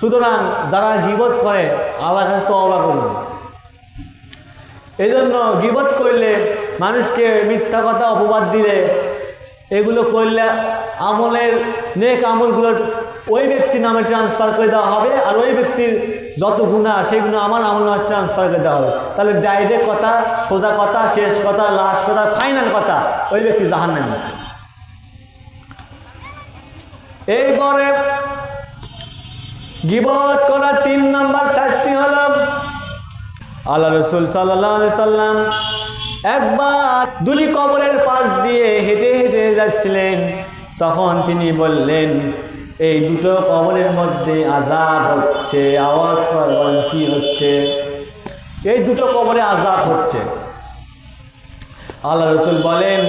সুতরাং যারা গীবত করে আল্লাহর কাছে তওবা করুন। এই জন্য গীবত করলে, মানুষকে মিথ্যা কথা অপবাদ দিলে, এগুলো করলে আমলের নেক আমলগুলো ওই ব্যক্তির নামে ট্রান্সফার করে দেওয়া হবে, আর ওই ব্যক্তির যত গুনাহ সেগুলো আমার আমল নামে ট্রান্সফার করে দেওয়া হবে। তাহলে ডাইরেক্ট কথা, সোজা কথা, শেষ কথা, লাস্ট কথা, ফাইনাল কথা, ওই ব্যক্তি জাহান্নামী। এইবারে গীবত করার 3 নম্বর শাস্তি হলো আল্লাহ রাসূল সাল্লাল্লাহু আলাইহি সাল্লাম একবার দুটি কবরের পাশ দিয়ে হেঁটে হেঁটে যাচ্ছিলেন। তখন তিনি বললেন এই দুটো কবরের মধ্যে আযাব হচ্ছে। আওয়াজ করে বলেন কি হচ্ছে? এই দুটো কবরে আযাব হচ্ছে। আল্লাহ রাসূল বলেন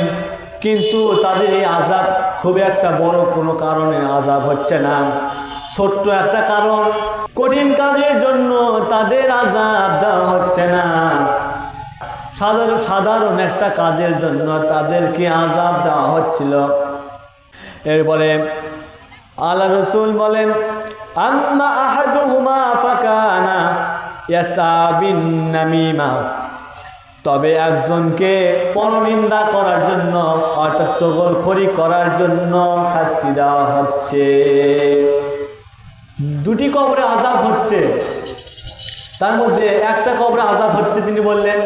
কিন্তু তাদের এই আযাব খুব একটা বড় কোনো কারণে আযাব হচ্ছে না, ছোট্ট একটা কারণ, কঠিন কাজের জন্য তাদের আযাব দেওয়া হচ্ছে না, সাধারণ একটা কাজের জন্য তাদেরকে আযাব দেওয়া হচ্ছিল। এরপরে আল্লাহ রাসূল বলেন, আম্মা আহাদুহুমা ফাকানা ইয়াসাবিন নামিমা, তবে একজনকে পরনিন্দা করার জন্য অর্থাৎ চগলখড়ি করার জন্য শাস্তি দেওয়া হচ্ছে। দুটি কবরে আযাব হচ্ছে, তার মধ্যে একটা কবরে আযাব হচ্ছে, তিনি বললেন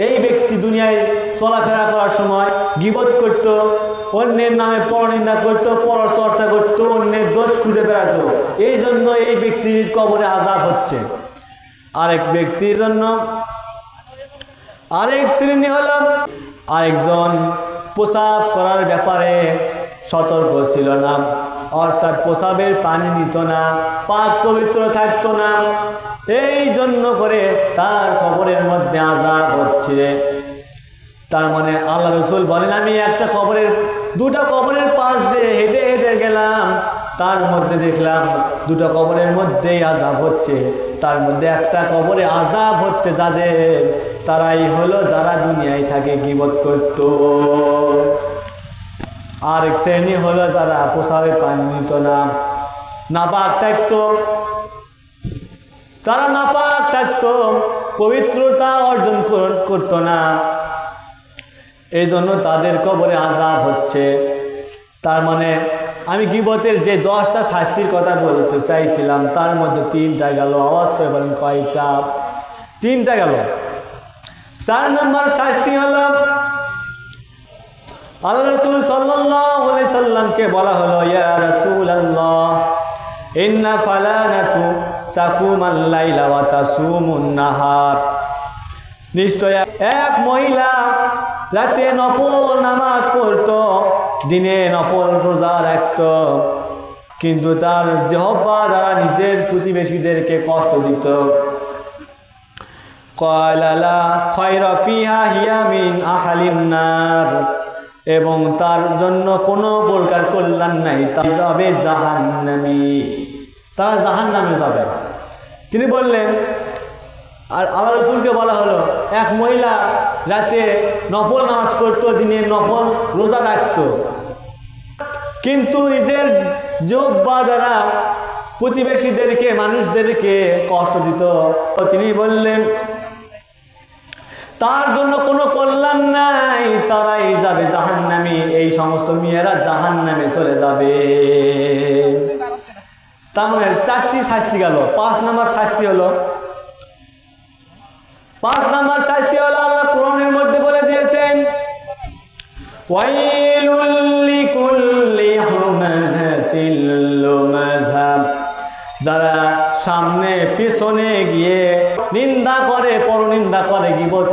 এই ব্যক্তি দুনিয়ায় চলাফেরা করার সময় গীবত করত, অন্যের নামে পরনিন্দা করত, পরচর্চা করত, অন্যের দোষ খুঁজে বেড়াতো, এই জন্য এই ব্যক্তির কবরে আযাব হচ্ছে। আরেক ব্যক্তির জন্য আরেক শ্রেণী হলো আরেকজন প্রসাব করার ব্যাপারে সতর্ক ছিল না, অর্থাৎ প্রসাবের পানি নিত না, পাক পবিত্র থাকতো না, এই জন্য করে তার কবরের মধ্যে আযাব হচ্ছে। তার মানে আল্লাহ রাসূল বলেন, আমি একটা কবরের দুটা কবরের পাশ দিয়ে হেঁটে হেঁটে গেলাম, তার মধ্যে দেখলাম দুটো কবরের মধ্যেই আযাব হচ্ছে। তার মধ্যে একটা কবরে আযাব হচ্ছে যাদের, তারাই হলো যারা দুনিয়ায় থাকে গীবত করত। আরেক শ্রেণী হলো যারা প্রসাবের পানি নিত না, নাপাক থাকতো, তারা নাপাক থাকতো, পবিত্রতা অর্জন করতো না, এই জন্য তাদের কবরে আযাব হচ্ছে। তার মানে আমি গীবতের যে 10টা শাস্তির কথা বলতে চাইছিলাম তার মধ্যে 3টা গেল। আওয়াজ করে বলেন কয়টা? 3টা গেল। 4 নম্বর শাস্তি হলো আল্লাহ রাসূল সাল্লাল্লাহু আলাইহি সাল্লামকে বলা হলো, ইয়া রাসূলুল্লাহ ইন্না ফালানাতু তাকুমাল লাইলা ওয়া তাসুমুন নাহার, নিশ্চয় এক মহিলা রাতে নফল নামাজ পড়তো, দিনে নফল রোজা রাখতো, কিন্তু তার জিহ্বা দ্বারা নিজের প্রতিবেশীদেরকে কষ্ট দিত। ক্বালা লা খায়রা ফিহা হিয়া মিন আহলিন নার, এবং তার জন্য কোনো প্রকার কল্যাণ নাই, তা যাবে জাহান্নামী, তারা জাহান্নামে যাবে। তিনি বললেন, আর আল্লাহ রাসূলকে বলা হলো এক মহিলা রাতে নফল নামাজ পড়তো, দিনে নফল রোজা রাখতো, কিন্তু নিজের জিহ্বা দ্বারা প্রতিবেশীদেরকে মানুষদেরকে কষ্ট দিত। তিনি বললেন তার জন্য কোনো কল্যাণ নাই, তারাই যাবে জাহান্নামী, এই সমস্ত মেয়েরা জাহান্নামে চলে যাবে। তার মানে 4টি শাস্তি গেল। 5 নম্বর শাস্তি হলো আল্লাহ কোরআনের মধ্যে বলে দিয়েছেন, ওয়াইলুল লিকুল্লি হুমাযাতিল লুমাযা, যারা সামনে পিছনে গিয়ে নিন্দা করে, পরনিন্দা করে, গীবত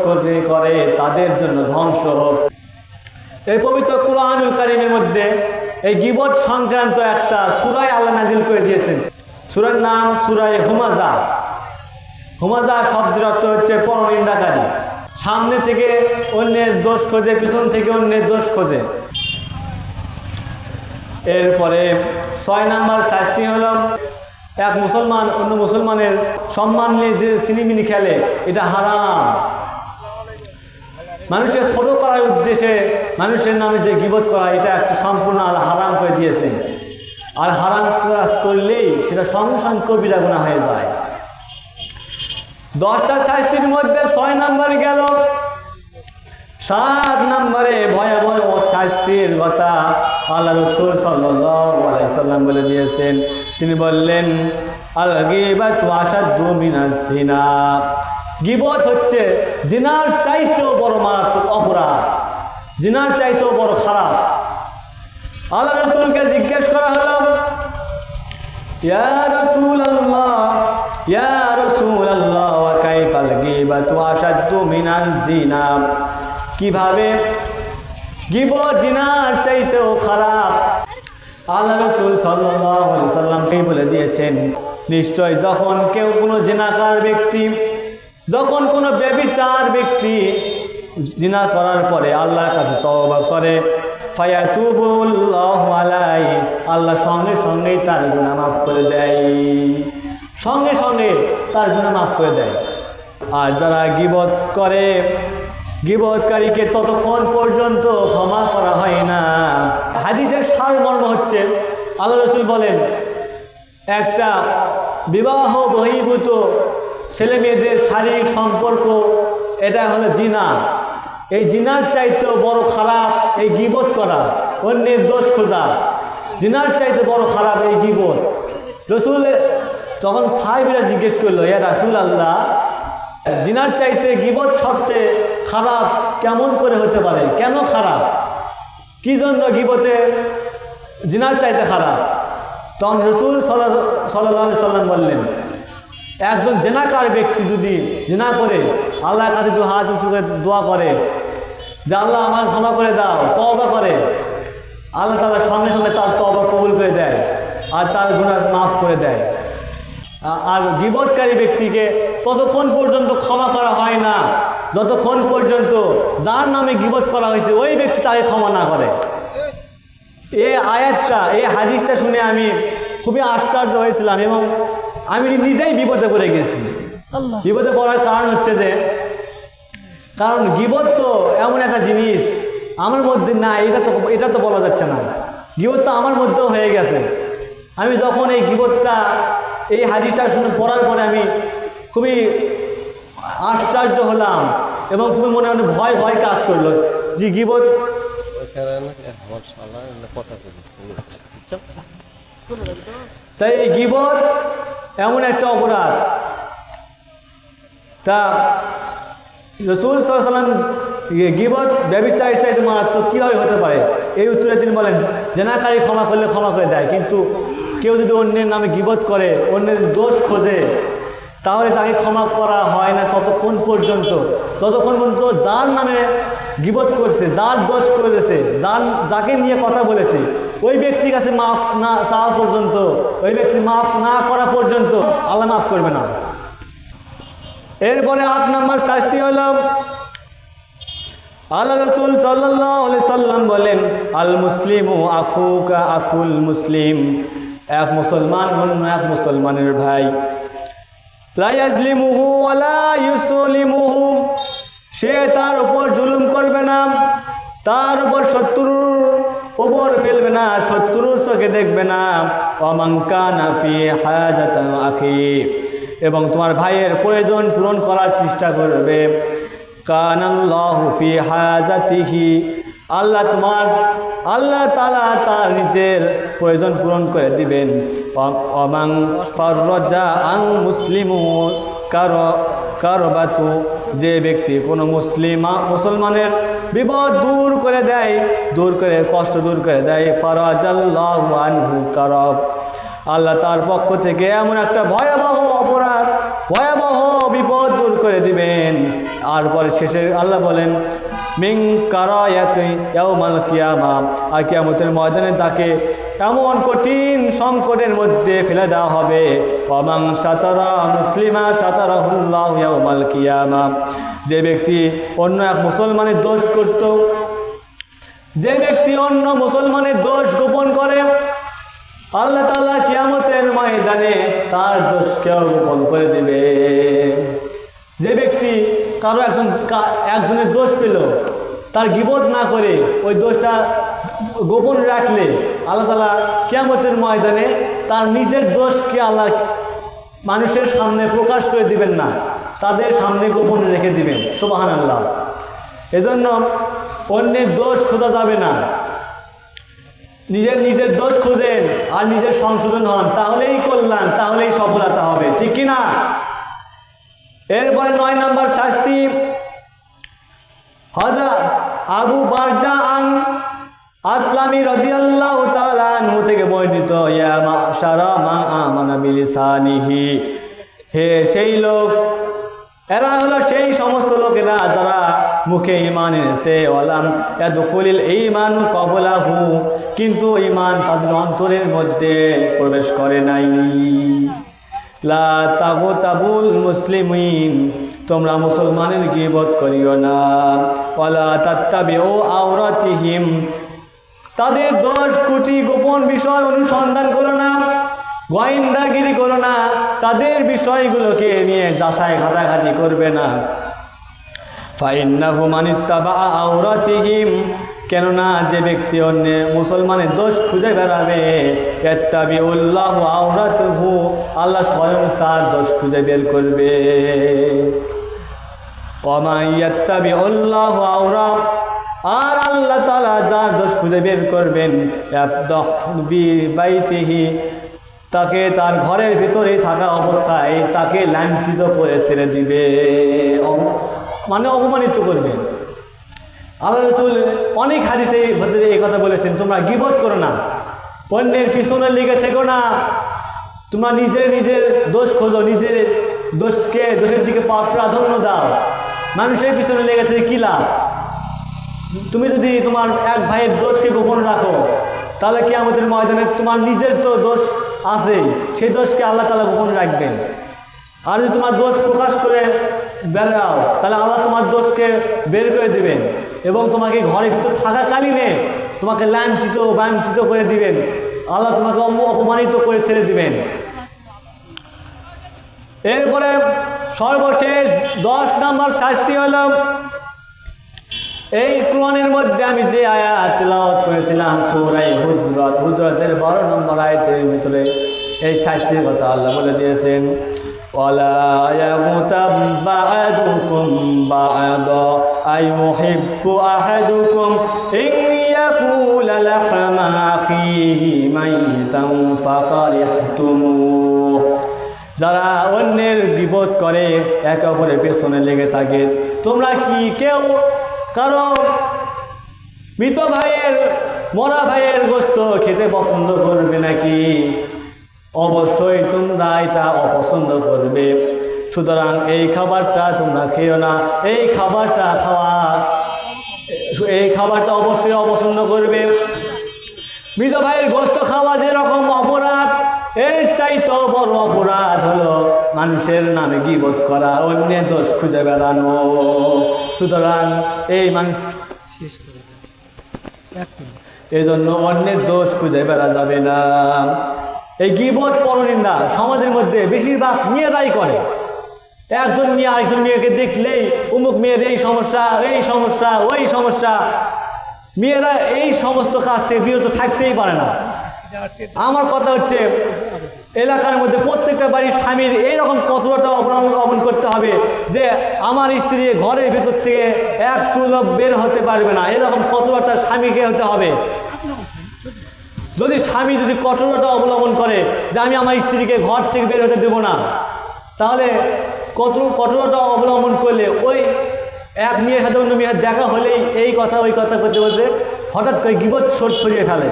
করে, তাদের জন্য ধ্বংস হোক। এই পবিত্র কুরআনুল কারীমের মধ্যে এই গীবত সংক্রান্ত একটা সূরা আল্লাহ নাযিল করে দিয়েছেন। সূরার নাম সূরা হুমাযা। হুমাযা শব্দের অর্থ হচ্ছে পরনিন্দাকারী, সামনে থেকে অন্যের দোষ খোঁজে, পিছন থেকে অন্যের দোষ খোঁজে। এরপরে 6 নম্বর শাস্তি হলো এক মুসলমান অন্য মুসলমানের সম্মান নিয়ে যে সিনিমিনি খেলে, এটা হারাম। মানুষের ছোট করার উদ্দেশ্যে মানুষের নামে যে গীবত করা, এটা একটা সম্পূর্ণ আল্লাহ হারাম করে দিয়েছেন। আর হারাম কাজ করলেই সেটা সঙ্গে সঙ্গে কবিরা গুনাহ হয়ে যায়। 10টা শাস্তির মধ্যে 6 নম্বরে গেল। 7 নম্বরে ভয়াবহ শাস্তির কথা আল্লাহ রাসূল সাল্লাল্লাহু আলাইহি ওয়াসাল্লাম বলে দিয়েছেন। তিনি বললেন, আল গীবাতু আশাদ্দু মিনাজ জিনা, গীবত হচ্ছে জিনার চাইতেও বড় মারাত্মক অপরাধ, জিনার চাইতেও বড় খারাপ। আল্লাহ রাসূলকে জিজ্ঞেস করা হলো, ইয়া রাসূলুল্লাহ ওয়া কাইফাল গীবাতু আশাদ্দু মিনাল জিনা, কিভাবে গীবত জিনার চাইতেও খারাপ? আল্লাহ রাসূল সাল্লাল্লাহু আলাইহি ওয়াসাল্লাম সেই বলে দিয়েছেন, নিশ্চয় যখন কেউ কোনো জিনাকার ব্যক্তি, যখন কোনো ব্যভিচার ব্যক্তি জিনা করার পরে আল্লাহর কাছে তওবা করে, ফায়াতুবুল্লাহু আলাইহি, আল্লাহ সঙ্গে সঙ্গেই তার গুনাহ মাফ করে দেয়, সঙ্গে সঙ্গে তার গুনাহ মাফ করে দেয়। আর যারা গীবত করে, গীবতকারীকে ততক্ষণ পর্যন্ত ক্ষমা করা হয় না। হাদিসের সারমর্ম হচ্ছে, আল্লাহ রাসূল বলেন, একটা বিবাহ বহির্ভূত ছেলে মেয়েদের শারীরিক সম্পর্ক, এটা হলো জিনা। এই জিনার চাইতেও বড় খারাপ এই গীবত করা, অন্যের দোষ খোঁজা। জিনার চাইতে বড় খারাপ এই গীবত। রাসূল তখন সাহাবীরা জিজ্ঞেস করলো, ইয়া রাসূলুল্লাহ, জিনার চাইতে গীবত সবচেয়ে খারাপ কেমন করে হতে পারে, কেন খারাপ, কি জন্য গীবতে জিনার চাইতে খারাপ? তখন রাসূল সাল্লাল্লাহু আলাইহি সাল্লাম বললেন, একজন জেনাকার ব্যক্তি যদি জিনা করে আল্লাহর কাছে দু হাত উঁচু করে দোয়া করে যে আল্লাহ আমার ক্ষমা করে দাও, তওবা করে, আল্লাহ তাআলা সঙ্গে সঙ্গে তার তওবা কবুল করে দেয় আর তার গুনাহ মাফ করে দেয়। আর গীবতকারী ব্যক্তিকে ততক্ষণ পর্যন্ত ক্ষমা করা হয় না যতক্ষণ পর্যন্ত যার নামে গীবত করা হয়েছে ওই ব্যক্তি তাকে ক্ষমা না করে। এই আয়াতটা, এই হাদিসটা শুনে আমি খুবই আশ্চর্য হয়েছিলাম এবং আমি নিজেই বিপদে পড়ে গেছি। বিপদে পড়ার কারণ হচ্ছে যে, কারণ গীবত তো এমন একটা জিনিস আমার মধ্যে না, এটা তো বলা যাচ্ছে না। গীবত তো আমার মধ্যেও হয়ে গেছে। আমি যখন এই গীবতটা, এই হাদিসটা শুনে পড়ার পরে আমি খুবই আশ্চর্য হলাম এবং খুবই মনে মনে ভয় ভয় কাজ করলো যে গীবত। তাই এই গীবত এমন একটা অপরাধ। তা রাসূল সাল্লাল্লাহু আলাইহি ওয়াসাল্লাম গীবত ব্যভিচারের চাইতে মারাত্মক কীভাবে হতে পারে, এর উত্তরে তিনি বলেন, জেনাকারী ক্ষমা করলে ক্ষমা করে দেয়, কিন্তু কেউ যদি অন্যের নামে গীবত করে, অন্যের দোষ খোঁজে, তাহলে তাকে ক্ষমা করা হয় না ততক্ষণ পর্যন্ত যতক্ষণ পর্যন্ত যার নামে গীবত করছে, যার দোষ করেছে, যাকে নিয়ে কথা বলেছে, ওই ব্যক্তির কাছে মাফ না চাওয়া পর্যন্ত, ওই ব্যক্তি মাফ না করা পর্যন্ত আল্লাহ মাফ করবে না। এরপরে 8 নম্বর শাস্তি হলো, আল্লাহ রাসূল সাল্লাল্লাহু আলাইহি সাল্লাম বলেন, আল মুসলিমু আখুকা আখুল মুসলিম, এক মুসলমান অন্য এক মুসলমানের ভাই। লা ইয়াজলিমুহু ওয়া লা ইউসলিমুহু, সে তার উপর জুলুম করবে না, তার উপর শত্রুর উপর ফেলবে না, শত্রুর চোখে দেখবে না। ওয়া মান কানা ফি হাজাতি আখি, এবং তোমার ভাইয়ের প্রয়োজন পূরণ করার চেষ্টা করবে। কানাল্লাহু ফি হাজাতিহি, আল্লাহ তাআলা তার নিজের প্রয়োজন পূরণ করে দিবেন। অমাং ফাররাজা আন মুসলিমু কারবাতু, যে ব্যক্তি কোনো মুসলমানের বিপদ দূর করে দেয়, দূর করে কষ্ট দূর করে দেয়, ফারাজাল্লাহু আনহু কারব, আল্লাহ তার পক্ষ থেকে এমন একটা ভয়াবহ অপরাধ, ভয়াবহ বিপদ দূর করে দিবেন। আর পরে শেষে আল্লাহ বলেন, মিন কারায়াতি ইয়াউমাল কিয়ামা, আর কিয়ামতের ময়দানে তাকে এমন কঠিন সংকটের মধ্যে ফেলে দেওয়া হবে। ওয়ামান সাতারা মুসলিমা সাতারাহুল্লাহু ইয়াউমাল কিয়ামা, যে ব্যক্তি অন্য এক মুসলমানের দোষ করত, যে ব্যক্তি অন্য মুসলমানের দোষ গোপন করে, আল্লাহ তাআলা কিয়ামতের ময়দানে তার দোষকেও গোপন করে দিবে। যে ব্যক্তি কারো একজনের দোষ পেল, তার গীবত না করে ওই দোষটা গোপন রাখলে আল্লাহ তাআলা কিয়ামতের ময়দানে তার নিজের দোষকে আল্লাহ মানুষের সামনে প্রকাশ করে দিবেন না, তাদের সামনে গোপন রেখে দিবেন। সুবহানাল্লাহ। এজন্য অন্যের দোষ খোঁজা যাবে না, নিজের দোষ খুঁজেন আর নিজের সংশোধন হন, তাহলেই কল্যাণ, তাহলেই সফলতা হবে, ঠিক কিনা? এরপরে 9 নম্বর শাস্তি, হযরত আবু বারজা আন আসলামী রাদিয়াল্লাহু তাআলা আনহু থেকে বর্ণিত, ইয়া মাশারা মা আমানা বিলিসানিহি, হে সেই লোক, এরা হলো সেই সমস্ত লোকেরা যারা মুখে ঈমান এনেছে, ওয়ালাম ইয়াদখুলিল ঈমানু ক্বাবলাহু, কিন্তু ঈমান তাদের অন্তরের মধ্যে প্রবেশ করে নাই। লা তাগতাবুল মুসলিমিন, তোমরা মুসলমানের গীবত করিও না। ওয়ালা তাত্তাবিউ আওরাতিহিম, তাদের দোষ কুটি গোপন বিষয় অনুসন্ধান করো না, গোয়েন্দাগিরি করো না, তাদের বিষয়গুলোকে নিয়ে যাচাই ঘাটাঘাটি করবে না। ফাইন্নাহু মানিত্তাবা আওরাতিহিম, কেননা যে ব্যক্তি অন্য মুসলমানের দোষ খুঁজে বেড়াবে, ইয়াত্তাবিউল্লাহু আওরাতাহু, আল্লাহ স্বয়ং তার দোষ খুঁজে বের করবে। ওমা ইয়াত্তাবিউল্লাহু আওরা, আর আল্লাহ তাআলা যার দোষ খুঁজে বের করবেন, ইয়াফদাহ বিবাইতিহি, তাকে তার ঘরের ভিতরে থাকা অবস্থায় তাকে লাঞ্ছিত করে ছেড়ে দিবে, মানে অপমানিত করবে। আল্লাহ রাসূল অনেক হাদিসে ভিতরে এই কথা বলেছেন, তোমরা গীবত করো না, অন্যের পিছনে লেগে থেকো না, তোমরা নিজের দোষ খোঁজো, নিজের দোষের দিকে প্রাধান্য দাও, মানুষের পিছনে লেগে থেকে কী লাভ? তুমি যদি তোমার এক ভাইয়ের দোষকে গোপন রাখো, তাহলে কিয়ামতের ময়দানে তোমার নিজের তো দোষ আছেই, সেই দোষকে আল্লাহ তাআলা গোপন রাখবেন। আর যদি তোমার দোষ প্রকাশ করে বেড়াও, তাহলে আল্লাহ তোমার দোষকে বের করে দিবেন এবং তোমাকে ঘরের ভিতর থাকাকালীনে তোমাকে লাঞ্ছিত করে দিবেন, আল্লাহ তোমাকে অপমানিত করে ছেড়ে দিবেন। এরপরে সর্বশেষ 10 নম্বর শাস্তি হলো, এই কোরআনের মধ্যে আমি যে আয়াত তেলাওয়াত করেছিলাম সূরা হুজরাতের 12 নম্বর আয়াতের ভিতরে এই শাস্তির কথা আল্লাহ বলে দিয়েছেন, ওয়ালা ইয়াগতাব বা'দুকুম বা'দা আইয়ুহিব্বু আহাদুকুম ইন ইয়াকুলা লাহমা আখিহি মাইতান ফাকারিহতুমুহ, যারা অন্যের গীবত করে, একে অপরের পেছনে লেগে থাকে, তোমরা কি কেউ কারো মৃত ভাইয়ের মরা ভাইয়ের গোশত খেতে পছন্দ করবে নাকি? অবশ্যই তোমরা এটা অপছন্দ করবে। সুতরাং এই খাবারটা তোমরা খেও না, এই খাবারটা অবশ্যই অপছন্দ করবে। মৃত ভাইয়ের গোশত খাওয়া যেরকম অপরাধ, এর চাইতেও বড় অপরাধ হলো মানুষের নামে গীবত করা, অন্যের দোষ খুঁজে বেড়ানো। সুতরাং এই মানুষ এই জন্য অন্যের দোষ খুঁজে বেড়া যাবে না। এই গীবত পরনিন্দা সমাজের মধ্যে বেশিরভাগ মেয়েরাই করে। একজন মেয়ে আরেকজন মেয়েকে দেখলেই অমুক মেয়ের এই সমস্যা, ওই সমস্যা, মেয়েরা এই সমস্ত কাজ থেকে বিরত থাকতেই পারে না। আমার কথা হচ্ছে, এলাকার মধ্যে প্রত্যেকটা বাড়ির স্বামীর এইরকম কঠোরতা অবলম্বন করতে হবে যে আমার স্ত্রী ঘরের ভিতর থেকে এক চুল বের হতে পারবে না, এরকম কঠোরতার স্বামীকে হতে হবে। যদি স্বামী কঠোরতা অবলম্বন করে যে আমি আমার স্ত্রীকে ঘর থেকে বের হতে দেব না, তাহলে কঠোরতা অবলম্বন করলে ওই এক মেয়ের সাথে অন্য মেয়ের দেখা হলেই এই কথা ওই কথা করতে বলতে হঠাৎ করে গীবত ছড়িয়ে ফেলে,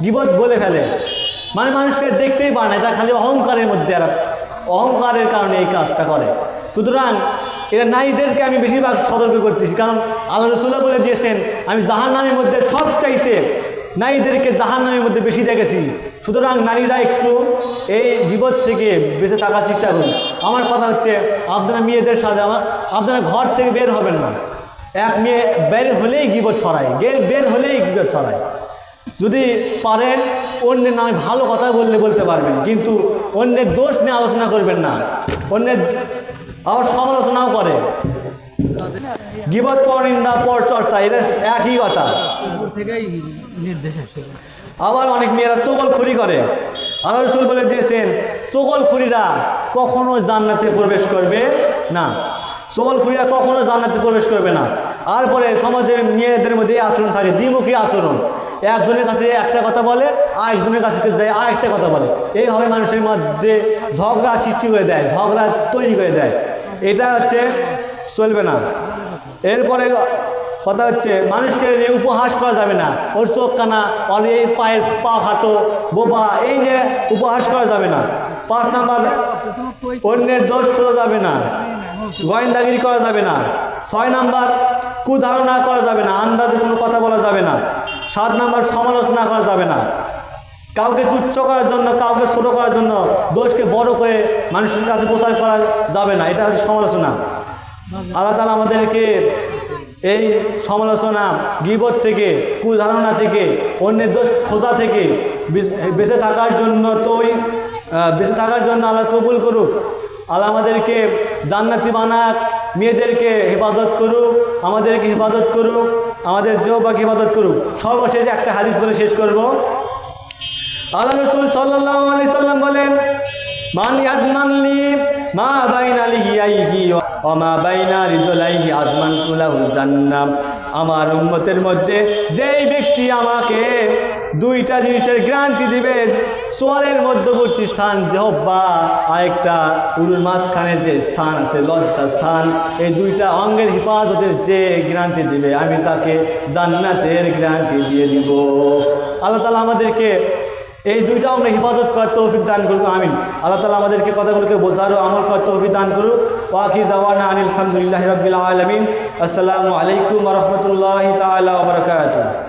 গীবত বলে ফেলে, মানে মানুষকে দেখতেই পারে না। এটা খালি অহংকারের মধ্যে, অহংকারের কারণে এই কাজটা করে। সুতরাং এটা নারীদেরকে আমি বেশিরভাগ সতর্ক করতেছি, কারণ আল্লাহ রাসূল বলে দিয়েছেন আমি জাহান্নামের মধ্যে সবচাইতে নারীদেরকে জাহান্নামের মধ্যে বেশি দেখেছি। সুতরাং নারীরা একটু এই গীবত থেকে বেঁচে থাকার চেষ্টা করুন। আমার কথা হচ্ছে, আপনারা মেয়েদের সাথে আপনারা ঘর থেকে বের হবেন না। এক মেয়ে বের হলেই গীবত ছড়ায়, বের হলেই গীবত ছড়ায়। যদি পারেন অন্যের নামে ভালো কথা বলতে পারবেন, কিন্তু অন্যের দোষ নিয়ে আলোচনা করবেন না। অন্যের আবার সমালোচনাও করে, গীবত পরনিন্দা পরচর্চা, এটা একই কথা। আবার অনেক মেয়েরা চগলখড়ি করে। আল্লাহ রাসূল বলে দিয়েছেন চগলখড়িরা কখনো জান্নাতে প্রবেশ করবে না, চগলখড়িরা কখনো জান্নাতে প্রবেশ করবে না। আর পরে সমাজের মেয়েদের মধ্যে এই আচরণ থাকে, দ্বিমুখী আচরণ। একজনের কাছে একটা কথা বলে, আরেকজনের কাছে যায় আরেকটা কথা বলে, এইভাবে মানুষের মধ্যে ঝগড়া সৃষ্টি করে দেয়, ঝগড়া তৈরি করে দেয়। এটা হচ্ছে চলবে না। এরপরে কথা হচ্ছে, মানুষকে উপহাস করা যাবে না, ওর চোখ কানা, ওর এই পায়ের পা খাটো, বোবা, এই নিয়ে উপহাস করা যাবে না। 5 নাম্বার, অন্যের দোষ খোঁজা যাবে না, গোয়েন্দাগিরি করা যাবে না। 6 নাম্বার, কুধারণা করা যাবে না, আন্দাজে কোনো কথা বলা যাবে না। 7 নাম্বার, সমালোচনা করা যাবে না। কাউকে তুচ্ছ করার জন্য, কাউকে ছোট করার জন্য দোষকে বড় করে মানুষের কাছে প্রচার করা যাবে না, এটা হচ্ছে সমালোচনা। আল্লাহ তাআলা আমাদেরকে এই সমালোচনা, গীবত থেকে, কুধারণা থেকে, অন্যের দোষ খোঁজা থেকে বেঁচে থাকার জন্য বেঁচে থাকার জন্য আল্লাহ কবুল করুক। আল্লাহ আমাদেরকে জান্নাতি বানাক, মেয়েদেরকে হেফাজত করুক, আমাদেরকে হেফাজত করুক, আমাদের জিহ্বাকে হেফাজত করুক। সর্বশেষে একটা হাদিস বলে শেষ করব। আল্লাহ রাসূল সাল্লাল্লাহু আলাইহি সাল্লাম বলেন, মান ইয়াদমানলি মা বাইনা লিহিয়াইহি ওয়া মা বাইনা রিজলাইহি আদমানতু লাহুল জান্নাহ। আমার উম্মতের মধ্যে যেই ব্যক্তি আমাকে দুইটা জিনিসের গ্যারান্টি দিবে, সোয়ালের মধ্যবর্তী স্থান জিহ্বা, আরেকটা উরুর মাঝখানে যে স্থান আছে লজ্জা স্থান, এই দুইটা অঙ্গের হেফাজতের যে গ্যারান্টি দিবে, আমি তাকে জান্নাতের গ্যারান্টি দিয়ে দিব। আল্লাহ তাআলা আমাদেরকে এই দুইটা আমরা হেফাজত করার তৌফিক দান করুক, আমিন। আল্লাহ তাআলা আমাদেরকে কথাগুলোকে বোঝার ও আমল করার তৌফিক দান করুক। ওয়া আখির দাওয়ানা আনিল হামদুলিল্লাহি রাব্বিল আলামিন। আসসালামু আলাইকুম ওয়া রাহমাতুল্লাহি তাআলা ওয়া বারাকাতুহু।